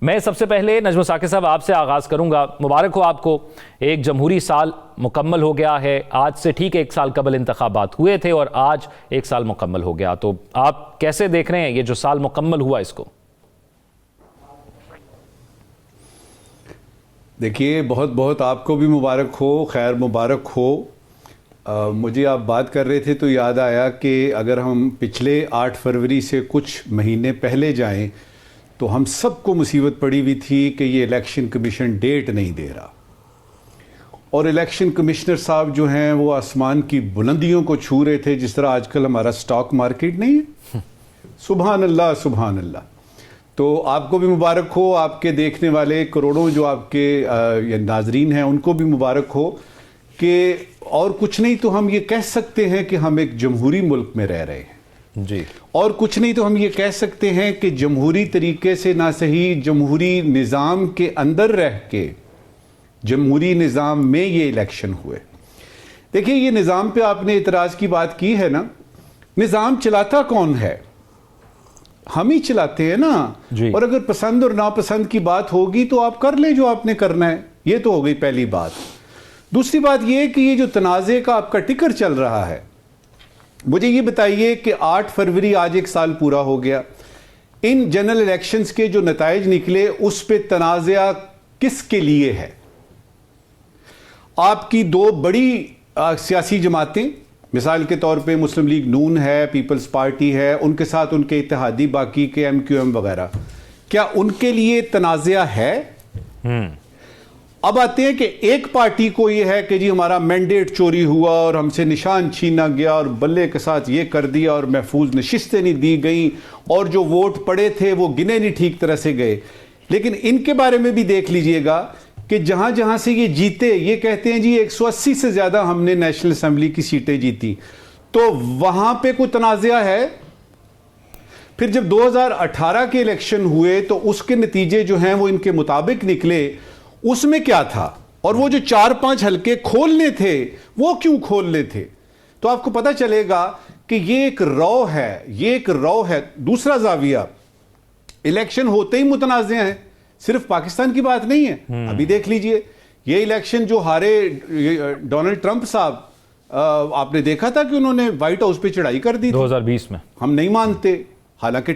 میں سب سے پہلے نجم ثاقب صاحب آپ سے آغاز کروں گا. مبارک ہو آپ کو, ایک جمہوری سال مکمل ہو گیا ہے. آج سے ٹھیک 1 سال قبل انتخابات ہوئے تھے اور آج 1 سال مکمل ہو گیا. تو آپ کیسے دیکھ رہے ہیں یہ جو سال مکمل ہوا اس کو؟ دیکھیے, بہت بہت آپ کو بھی مبارک ہو, خیر مبارک ہو. مجھے آپ بات کر رہے تھے تو یاد آیا کہ اگر ہم پچھلے 8 فروری سے کچھ مہینے پہلے جائیں تو ہم سب کو مصیبت پڑی ہوئی تھی کہ یہ الیکشن کمیشن ڈیٹ نہیں دے رہا, اور الیکشن کمشنر صاحب جو ہیں وہ آسمان کی بلندیوں کو چھو رہے تھے, جس طرح آج کل ہمارا سٹاک مارکیٹ نہیں ہے. سبحان اللہ سبحان اللہ. تو آپ کو بھی مبارک ہو, آپ کے دیکھنے والے کروڑوں جو آپ کے ناظرین ہیں ان کو بھی مبارک ہو کہ اور کچھ نہیں تو ہم یہ کہہ سکتے ہیں کہ ہم ایک جمہوری ملک میں رہ رہے ہیں جی, اور کچھ نہیں تو ہم یہ کہہ سکتے ہیں کہ جمہوری طریقے سے نہ صحیح جمہوری نظام کے اندر رہ کے جمہوری نظام میں یہ الیکشن ہوئے. دیکھیے, یہ نظام پہ آپ نے اعتراض کی بات کی ہے نا, نظام چلاتا کون ہے؟ ہم ہی چلاتے ہیں نا جی. اور اگر پسند اور ناپسند کی بات ہوگی تو آپ کر لیں جو آپ نے کرنا ہے. یہ تو ہو گئی پہلی بات. دوسری بات یہ کہ یہ جو تنازع کا آپ کا ٹکر چل رہا ہے, مجھے یہ بتائیے کہ 8 فروری آج 1 سال پورا ہو گیا. ان جنرل الیکشنز کے جو نتائج نکلے اس پہ تنازع کس کے لیے ہے؟ آپ کی 2 بڑی سیاسی جماعتیں, مثال کے طور پہ مسلم لیگ نون ہے, پیپلز پارٹی ہے, ان کے ساتھ ان کے اتحادی باقی کے MQM وغیرہ, کیا ان کے لیے تنازع ہے؟ اب آتے ہیں کہ ایک پارٹی کو یہ ہے کہ جی ہمارا مینڈیٹ چوری ہوا اور ہم سے نشان چھینا گیا اور بلے کے ساتھ یہ کر دیا اور محفوظ نشستیں نہیں دی گئیں اور جو ووٹ پڑے تھے وہ گنے نہیں ٹھیک طرح سے گئے. لیکن ان کے بارے میں بھی دیکھ لیجئے گا کہ جہاں جہاں سے یہ جیتے, یہ کہتے ہیں جی 180 سے زیادہ ہم نے نیشنل اسمبلی کی سیٹیں جیتی, تو وہاں پہ کوئی تنازع ہے؟ پھر جب 2018 کے الیکشن ہوئے تو اس کے نتیجے جو ہیں وہ ان کے مطابق نکلے. اس میں کیا تھا؟ اور وہ جو 4-5 حلقے کھولنے تھے وہ کیوں کھولنے تھے؟ تو آپ کو پتہ چلے گا کہ یہ ایک رو ہے, یہ ایک رو ہے. دوسرا زاویہ, الیکشن ہوتے ہی متنازع ہیں, صرف پاکستان کی بات نہیں ہے. ابھی دیکھ لیجئے, یہ الیکشن جو ہارے ڈونلڈ ٹرمپ صاحب, آپ نے دیکھا تھا کہ انہوں نے وائٹ ہاؤس پہ چڑھائی کر دی 2020 میں. ہم نہیں مانتے, حالانکہ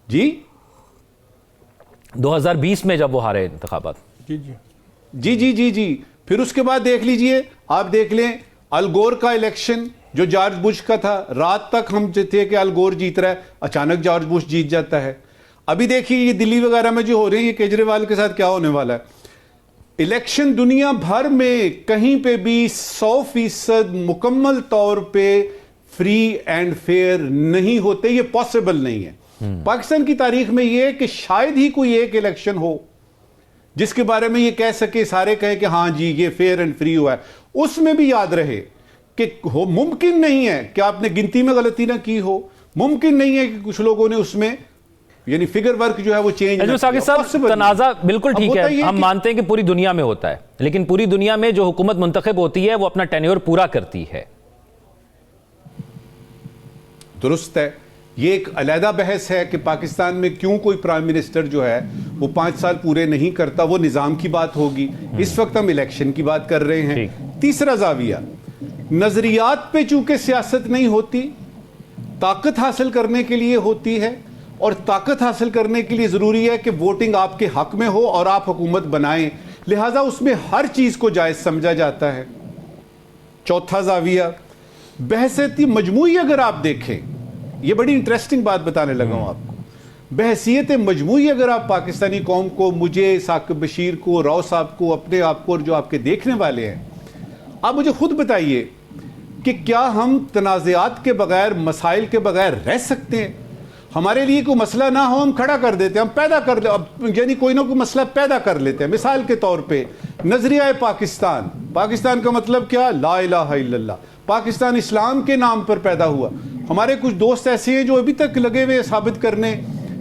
جی 2020 میں جب وہ ہارے انتخابات. جی. پھر اس کے بعد دیکھ لیجئے, آپ دیکھ لیں الگور کا الیکشن جو جارج بش کا تھا, رات تک ہم تھے کہ الگور جیت رہا ہے, اچانک جارج بش جیت جاتا ہے. ابھی دیکھیے یہ دلی وغیرہ میں جو ہو رہے ہیں, یہ کیجریوال کے ساتھ کیا ہونے والا ہے. الیکشن دنیا بھر میں کہیں پہ بھی 100% مکمل طور پہ فری اینڈ فیئر نہیں ہوتے, یہ پاسبل نہیں ہے. پاکستان کی تاریخ میں یہ کہ شاید ہی کوئی ایک الیکشن ہو جس کے بارے میں یہ کہہ سکے, سارے کہیں کہ ہاں جی یہ فیئر اینڈ فری ہوا ہے. اس میں بھی یاد رہے کہ ممکن نہیں ہے کہ آپ نے گنتی میں غلطی نہ کی ہو, ممکن نہیں ہے کہ کچھ لوگوں نے اس میں یعنی فگر ورک جو ہے وہ چینج نہ کیا. صاحب تنازع بالکل ٹھیک ہے, ہم مانتے ہیں کہ پوری دنیا میں ہوتا ہے, لیکن پوری دنیا میں جو حکومت منتخب ہوتی ہے وہ اپنا ٹینیور پورا کرتی ہے. درست ہے, یہ ایک علیحدہ بحث ہے کہ پاکستان میں کیوں کوئی پرائم منسٹر جو ہے وہ 5 سال پورے نہیں کرتا, وہ نظام کی بات ہوگی. اس وقت ہم الیکشن کی بات کر رہے ہیں. تیسرا زاویہ, نظریات پہ چونکہ سیاست نہیں ہوتی, طاقت حاصل کرنے کے لیے ہوتی ہے, اور طاقت حاصل کرنے کے لیے ضروری ہے کہ ووٹنگ آپ کے حق میں ہو اور آپ حکومت بنائیں, لہٰذا اس میں ہر چیز کو جائز سمجھا جاتا ہے. چوتھا زاویہ, بحثیتی مجموعی اگر آپ دیکھیں, یہ بڑی انٹریسٹنگ بات بتانے لگا ہوں آپ کو, بحثیت مجموعی اگر آپ پاکستانی قوم کو, مجھے, ثاقب بشیر کو, راؤ صاحب کو, اپنے آپ کو اور جو آپ کے دیکھنے والے ہیں, آپ مجھے خود بتائیے کہ کیا ہم تنازعات کے بغیر, مسائل کے بغیر رہ سکتے ہیں؟ ہمارے لیے کوئی مسئلہ نہ ہو ہم کھڑا کر دیتے ہیں, ہم پیدا کر دیتے, یعنی کوئی نہ کوئی مسئلہ پیدا کر لیتے ہیں. مثال کے طور پہ نظریہ پاکستان, پاکستان کا مطلب کیا؟ لا الہ الا اللہ. پاکستان اسلام کے نام پر پیدا ہوا. ہمارے کچھ دوست ایسے ہیں جو ابھی تک لگے ہوئے ثابت کرنے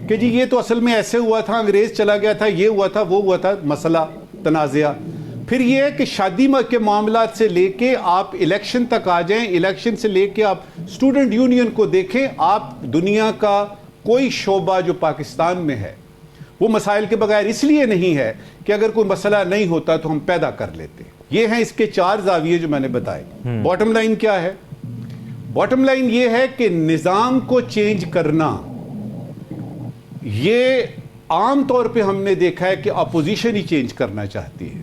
کہ جی یہ تو اصل میں ایسے ہوا تھا, انگریز چلا گیا تھا, یہ ہوا تھا, وہ ہوا تھا. مسئلہ تنازعہ. پھر یہ کہ شادی کے معاملات سے لے کے آپ الیکشن تک آ جائیں, الیکشن سے لے کے آپ اسٹوڈنٹ یونین کو دیکھیں, آپ دنیا کا کوئی شعبہ جو پاکستان میں ہے وہ مسائل کے بغیر اس لیے نہیں ہے کہ اگر کوئی مسئلہ نہیں ہوتا تو ہم پیدا کر لیتے. یہ ہیں اس کے 4 زاویے جو میں نے بتائے. باٹم لائن کیا ہے؟ باٹم لائن یہ ہے کہ نظام کو چینج کرنا، یہ عام طور پہ ہم نے دیکھا ہے کہ اپوزیشن ہی چینج کرنا چاہتی ہے.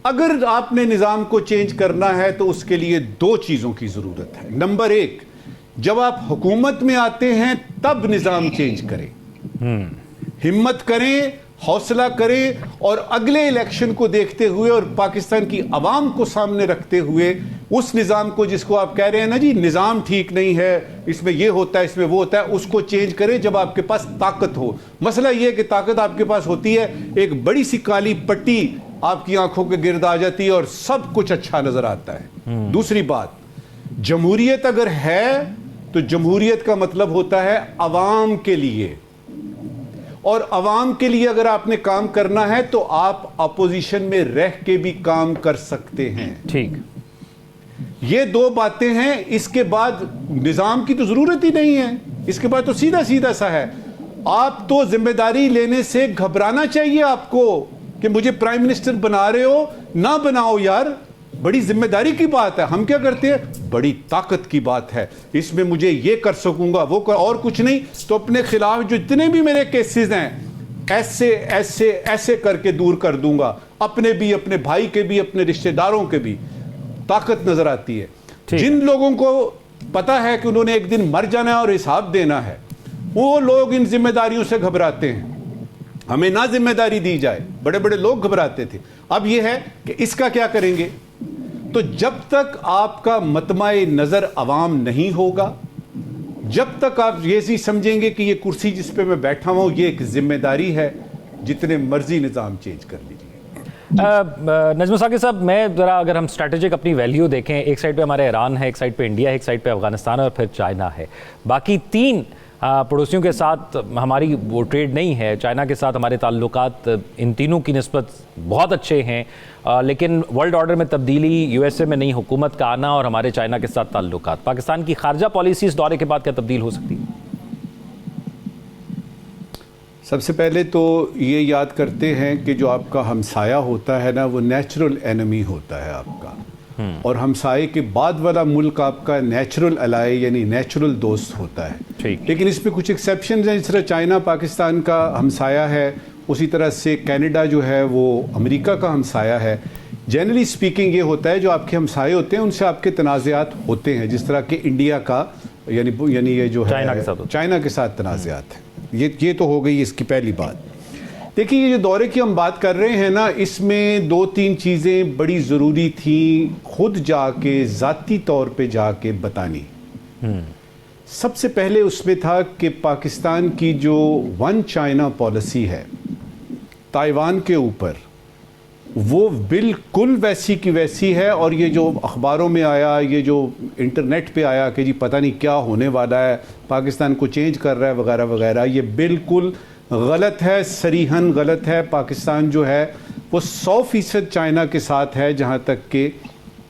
اگر آپ نے نظام کو چینج کرنا ہے تو اس کے لیے 2 چیزوں کی ضرورت ہے. نمبر 1، جب آپ حکومت میں آتے ہیں تب نظام چینج کریں، ہمت کریں، حوصلہ کریں، اور اگلے الیکشن کو دیکھتے ہوئے اور پاکستان کی عوام کو سامنے رکھتے ہوئے اس نظام کو، جس کو آپ کہہ رہے ہیں نا جی نظام ٹھیک نہیں ہے، اس میں یہ ہوتا ہے، اس میں وہ ہوتا ہے، اس کو چینج کریں جب آپ کے پاس طاقت ہو. مسئلہ یہ ہے کہ طاقت آپ کے پاس ہوتی ہے، ایک بڑی سی کالی پٹی آپ کی آنکھوں کے گرد آ جاتی ہے اور سب کچھ اچھا نظر آتا ہے. دوسری بات، جمہوریت اگر ہے تو جمہوریت کا مطلب ہوتا ہے عوام کے لیے، اور عوام کے لیے اگر آپ نے کام کرنا ہے تو آپ اپوزیشن میں رہ کے بھی کام کر سکتے ہیں. ٹھیک، یہ 2 باتیں ہیں. اس کے بعد نظام کی تو ضرورت ہی نہیں ہے. اس کے بعد تو سیدھا سیدھا سا ہے. آپ تو ذمہ داری لینے سے گھبرانا چاہیے آپ کو کہ مجھے پرائم منسٹر بنا رہے ہو، نہ بناؤ یار، بڑی ذمہ داری کی بات ہے. ہم کیا کرتے ہیں؟ بڑی طاقت کی بات ہے، اس میں مجھے یہ کر سکوں گا، وہ اور کچھ نہیں. تو اپنے خلاف جو جتنے بھی میرے کیسز ہیں ایسے ایسے ایسے کر کے دور کر دوں گا، اپنے بھی، اپنے بھائی کے بھی، اپنے رشتہ داروں کے بھی. طاقت نظر آتی ہے. جن لوگوں کو پتا ہے کہ انہوں نے ایک دن مر جانا ہے اور حساب دینا ہے، وہ لوگ ان ذمہ داریوں سے گھبراتے ہیں. ہمیں نہ ذمہ داری دی جائے، بڑے بڑے لوگ گھبراتے تھے. اب یہ ہے کہ اس کا کیا کریں گے؟ تو جب تک آپ کا مطمع نظر عوام نہیں ہوگا، جب تک آپ یہ سمجھیں گے کہ یہ کرسی جس پہ میں بیٹھا ہوں یہ ایک ذمہ داری ہے، جتنے مرضی نظام چینج کر لیجیے. نجم ثاقب صاحب، میں ذرا اگر ہم اسٹریٹجک اپنی ویلیو دیکھیں، ایک سائڈ پہ ہمارے ایران ہے، ایک سائڈ پہ انڈیا ہے، ایک سائڈ پہ افغانستان ہے، اور پھر چائنا ہے. باقی 3 پڑوسیوں کے ساتھ ہماری وہ ٹریڈ نہیں ہے. چائنا کے ساتھ ہمارے تعلقات ان تینوں کی نسبت بہت اچھے ہیں، لیکن ورلڈ آرڈر میں تبدیلی، یو ایس اے میں نئی حکومت کا آنا اور ہمارے چائنا کے ساتھ تعلقات، پاکستان کی خارجہ پالیسی اس دورے کے بعد کیا تبدیل ہو سکتی ہے؟ سب سے پہلے تو یہ یاد کرتے ہیں کہ جو آپ کا ہمسایہ ہوتا ہے نا، وہ نیچرل اینمی ہوتا ہے آپ کا، اور ہمسائے کے بعد والا ملک آپ کا نیچرل الائی یعنی نیچرل دوست ہوتا ہے. لیکن اس پہ کچھ ایکسیپشنز ہیں. جس طرح چائنا پاکستان کا ہمسایہ ہے، اسی طرح سے کینیڈا جو ہے وہ امریکہ کا ہمسایہ ہے. جنرلی سپیکنگ یہ ہوتا ہے جو آپ کے ہمسائے ہوتے ہیں ان سے آپ کے تنازعات ہوتے ہیں، جس طرح کہ انڈیا کا یعنی یہ جو ہے چائنا کے ساتھ تنازعات ہیں. یہ تو ہو گئی اس کی پہلی بات. دیکھیے، یہ جو دورے کی ہم بات کر رہے ہیں نا، اس میں 2-3 چیزیں بڑی ضروری تھیں خود جا کے ذاتی طور پہ جا کے بتانی. سب سے پہلے اس میں تھا کہ پاکستان کی جو ون چائنا پالیسی ہے تائیوان کے اوپر، وہ بالکل ویسی کی ویسی ہے. اور یہ جو اخباروں میں آیا، یہ جو انٹرنیٹ پہ آیا کہ جی پتہ نہیں کیا ہونے والا ہے، پاکستان کو چینج کر رہا ہے وغیرہ وغیرہ، یہ بالکل غلط ہے، صریحاً غلط ہے. پاکستان جو ہے وہ 100% چائنا کے ساتھ ہے جہاں تک کہ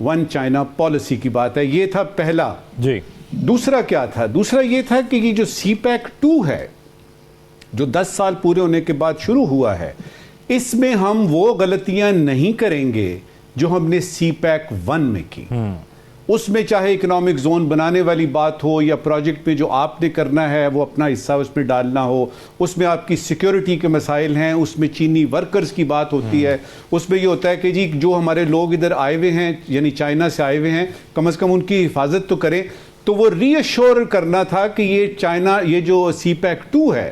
ون چائنا پالیسی کی بات ہے. یہ تھا پہلا. جی. دوسرا کیا تھا؟ دوسرا یہ تھا کہ یہ جو سی پیک 2 ہے جو 10 سال پورے ہونے کے بعد شروع ہوا ہے، اس میں ہم وہ غلطیاں نہیں کریں گے جو ہم نے سی پیک 1 میں کی. اس میں چاہے اکنامک زون بنانے والی بات ہو یا پروجیکٹ میں جو آپ نے کرنا ہے وہ اپنا حصہ اس میں ڈالنا ہو، اس میں آپ کی سیکیورٹی کے مسائل ہیں، اس میں چینی ورکرز کی بات ہوتی ہے، اس میں یہ ہوتا ہے کہ جی جو ہمارے لوگ ادھر آئے ہوئے ہیں یعنی چائنا سے آئے ہوئے ہیں، کم از کم ان کی حفاظت تو کریں. تو وہ ری ایشور کرنا تھا کہ یہ چائنا، یہ جو سی پیک 2 ہے،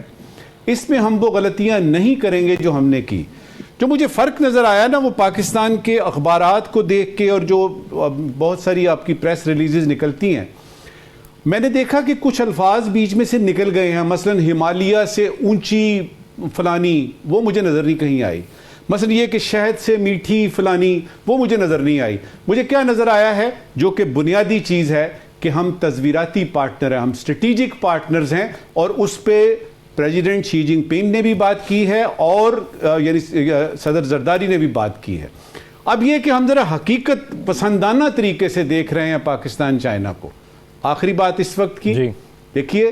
اس میں ہم وہ غلطیاں نہیں کریں گے جو ہم نے کی. جو مجھے فرق نظر آیا نا، وہ پاکستان کے اخبارات کو دیکھ کے اور جو بہت ساری آپ کی پریس ریلیزز نکلتی ہیں، میں نے دیکھا کہ کچھ الفاظ بیچ میں سے نکل گئے ہیں. مثلا ہمالیہ سے اونچی فلانی، وہ مجھے نظر نہیں کہیں آئی. مثلا یہ کہ شہد سے میٹھی فلانی، وہ مجھے نظر نہیں آئی. مجھے کیا نظر آیا ہے، جو کہ بنیادی چیز ہے کہ ہم تصویراتی پارٹنر ہیں، ہم اسٹریٹجک پارٹنرز ہیں، اور اس پہ پریزیڈنٹ شی جن پنگ نے بھی بات کی ہے اور یعنی صدر زرداری نے بھی بات کی ہے. اب یہ کہ ہم ذرا حقیقت پسندانہ طریقے سے دیکھ رہے ہیں پاکستان چائنا کو. آخری بات اس وقت کی، دیکھیے